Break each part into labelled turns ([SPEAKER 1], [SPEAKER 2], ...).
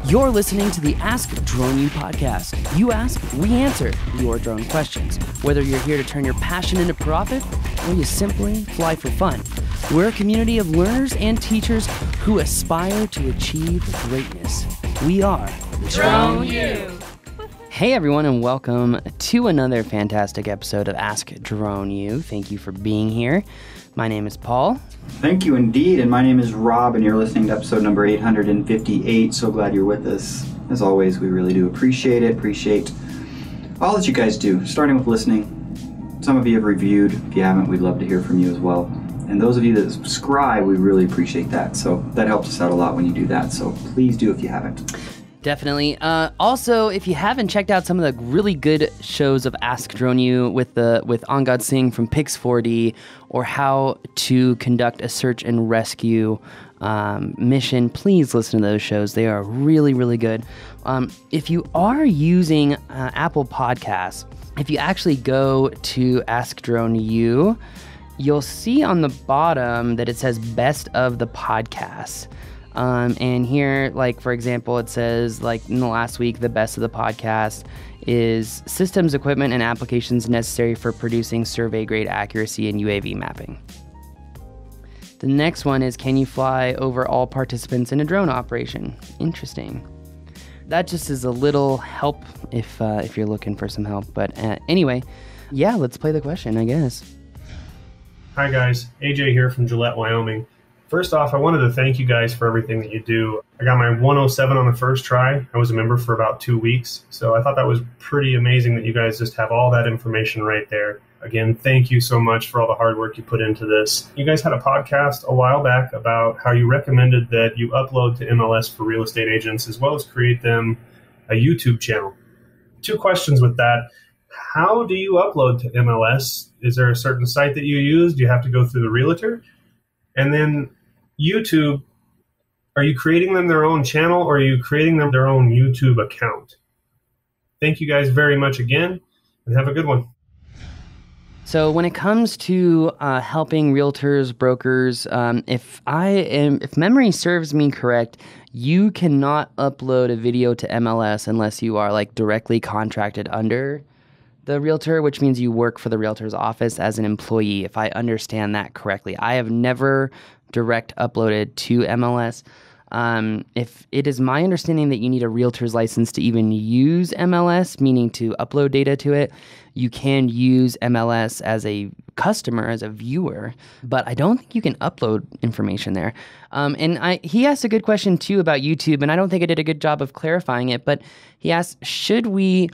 [SPEAKER 1] You're listening to the Ask Drone U podcast. You ask, we answer your drone questions. Whether you're here to turn your passion into profit or you simply fly for fun, we're a community of learners and teachers who aspire to achieve greatness. We are
[SPEAKER 2] Drone U.
[SPEAKER 1] Hey everyone, and welcome to another fantastic episode of Ask Drone U. Thank you for being here. My name is Paul.
[SPEAKER 3] Thank you indeed, and my name is Rob, and you're listening to episode number 858. So glad you're with us. As always, we really do appreciate it. Appreciate all that you guys do, starting with listening. Some of you have reviewed. If you haven't, we'd love to hear from you as well. And those of you that subscribe, we really appreciate that. So that helps us out a lot when you do that. So please do if you haven't.
[SPEAKER 1] Definitely. Also, if you haven't checked out some of the really good shows of Ask Drone U with On God Sing from Pix4D, or how to conduct a search and rescue mission, please listen to those shows. They are really, really good. If you are using Apple Podcasts, if you actually go to Ask Drone U, you'll see on the bottom that it says Best of the Podcasts. And here, like, for example, it says, like, in the last week, the best of the podcast is systems, equipment, and applications necessary for producing survey-grade accuracy and UAV mapping. The next one is, can you fly over all participants in a drone operation? Interesting. That just is a little help if you're looking for some help. But anyway, yeah, let's play the question, I guess.
[SPEAKER 4] Hi, guys. AJ here from Gillette, Wyoming. First off, I wanted to thank you guys for everything that you do. I got my 107 on the first try. I was a member for about 2 weeks, so I thought that was pretty amazing that you guys just have all that information right there. Again, thank you so much for all the hard work you put into this. You guys had a podcast a while back about how you recommended that you upload to MLS for real estate agents, as well as create them a YouTube channel. 2 questions with that. How do you upload to MLS? Is there a certain site that you use? Do you have to go through the realtor? And then YouTube, are you creating them their own channel, or are you creating them their own YouTube account? Thank you guys very much again, and have a good one.
[SPEAKER 1] So when it comes to helping realtors, brokers, if memory serves me correct, you cannot upload a video to MLS unless you are like directly contracted under the realtor, which means you work for the realtor's office as an employee, if I understand that correctly. I have never direct uploaded to MLS. If it is my understanding that you need a realtor's license to even use MLS, meaning to upload data to it, you can use MLS as a customer, as a viewer, but I don't think you can upload information there. He asked a good question too about YouTube, and I don't think I did a good job of clarifying it, but he asked, should we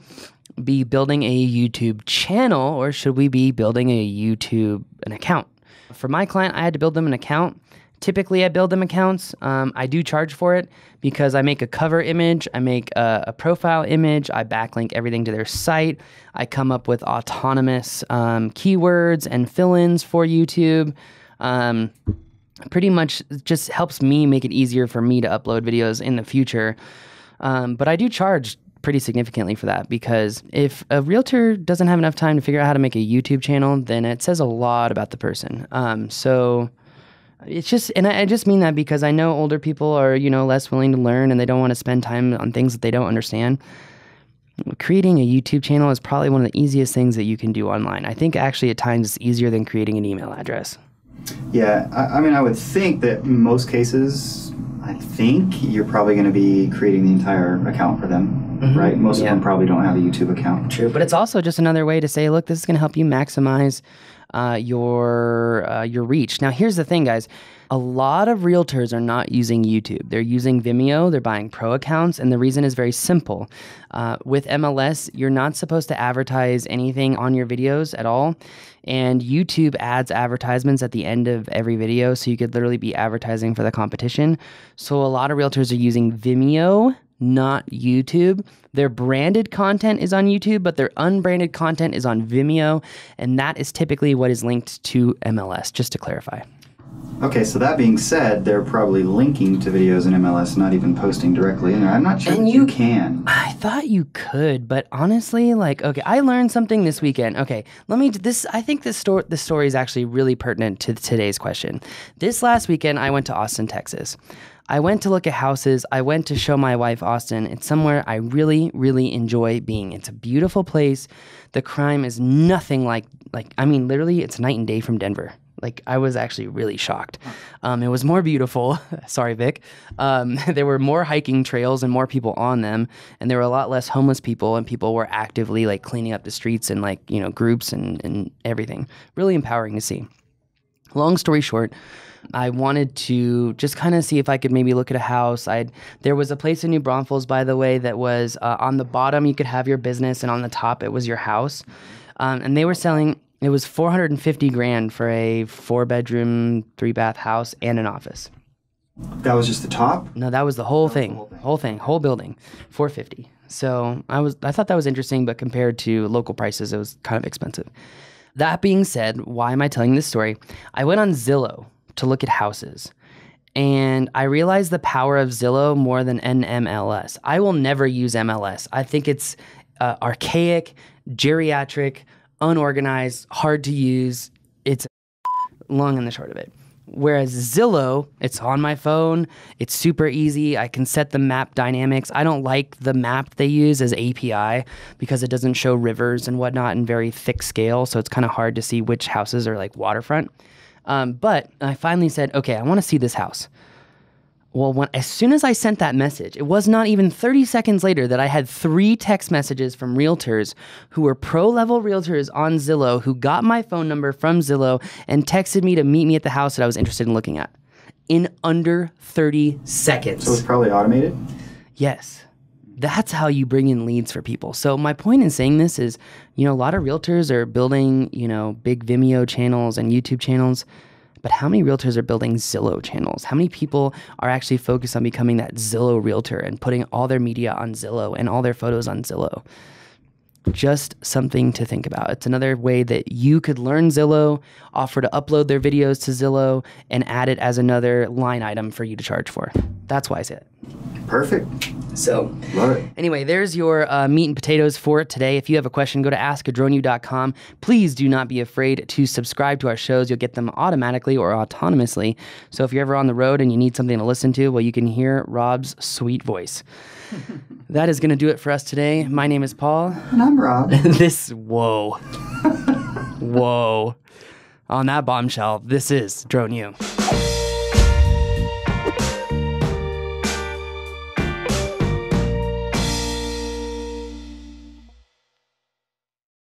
[SPEAKER 1] be building a YouTube channel, or should we be building an account? For my client, I had to build them an account. Typically, I build them accounts. I do charge for it because I make a cover image, I make a profile image, I backlink everything to their site. I come up with autonomous keywords and fill-ins for YouTube. Pretty much just helps me make it easier for me to upload videos in the future. But I do charge pretty significantly for that, because if a realtor doesn't have enough time to figure out how to make a YouTube channel, then it says a lot about the person. So it's just, and I just mean that because I know older people are, less willing to learn, and they don't want to spend time on things that they don't understand. Creating a YouTube channel is probably one of the easiest things that you can do online. I think actually at times it's easier than creating an email address.
[SPEAKER 3] Yeah, I would think that in most cases, I think you're probably going to be creating the entire account for them, right? Most of them probably don't have a YouTube account.
[SPEAKER 1] True, but it's also just another way to say, look, this is going to help you maximize your reach. Now, here's the thing, guys. A lot of realtors are not using YouTube. They're using Vimeo. They're buying pro accounts, and the reason is very simple. With MLS, you're not supposed to advertise anything on your videos at all, and YouTube adds advertisements at the end of every video, so you could literally be advertising for the competition. So a lot of realtors are using Vimeo, not YouTube. Their branded content is on YouTube, but their unbranded content is on Vimeo, and that is typically what is linked to MLS, just to clarify.
[SPEAKER 3] Okay, so that being said, they're probably linking to videos in MLS, not even posting directly in there. I'm not sure that you can.
[SPEAKER 1] I thought you could, but honestly, okay, I learned something this weekend. Okay, I think this story is actually really pertinent to today's question. This last weekend, I went to Austin, Texas. I went to look at houses. I went to show my wife Austin. It's somewhere I really, really enjoy being. It's a beautiful place. The crime is nothing like I mean, literally, it's night and day from Denver. Like, I was actually really shocked. It was more beautiful. Sorry, Vic. There were more hiking trails and more people on them, and there were a lot less homeless people, and people were actively like cleaning up the streets and like, you know, groups and everything. Really empowering to see. Long story short, I wanted to just kind of see if I could maybe look at a house. There was a place in New Braunfels, by the way, that was on the bottom you could have your business, and on the top it was your house. And they were selling. It was $450,000 for a 4-bedroom, 3-bath house and an office.
[SPEAKER 3] That was just the top?
[SPEAKER 1] No, that was the whole thing. Whole building. $450,000. So I thought that was interesting, but compared to local prices, it was kind of expensive. That being said, why am I telling this story? I went on Zillow to look at houses, and I realized the power of Zillow more than NMLS. I will never use MLS. I think it's archaic, geriatric, unorganized, hard to use. It's long and the short of it. Whereas Zillow, it's on my phone. It's super easy. I can set the map dynamics. I don't like the map they use as API because it doesn't show rivers and whatnot in very thick scale. So it's kind of hard to see which houses are like waterfront. But I finally said, okay, I want to see this house. Well, as soon as I sent that message, it was not even 30 seconds later that I had 3 text messages from realtors who were pro-level realtors on Zillow who got my phone number from Zillow and texted me to meet me at the house that I was interested in looking at in under 30 seconds.
[SPEAKER 3] So it's probably automated?
[SPEAKER 1] Yes. That's how you bring in leads for people. So my point in saying this is, you know, a lot of realtors are building, you know, big Vimeo channels and YouTube channels. But how many realtors are building Zillow channels? How many people are actually focused on becoming that Zillow realtor and putting all their media on Zillow and all their photos on Zillow? Just something to think about. It's another way that you could learn Zillow, offer to upload their videos to Zillow, and add it as another line item for you to charge for. That's why I say it.
[SPEAKER 3] Perfect.
[SPEAKER 1] So,
[SPEAKER 3] love it.
[SPEAKER 1] Anyway, there's your meat and potatoes for today. If you have a question, go to askadronu.com. Please do not be afraid to subscribe to our shows. You'll get them automatically or autonomously. So if you're ever on the road and you need something to listen to, well, you can hear Rob's sweet voice. That is going to do it for us today. My name is Paul.
[SPEAKER 3] And I'm Rob.
[SPEAKER 1] Whoa. On that bombshell, this is Drone U.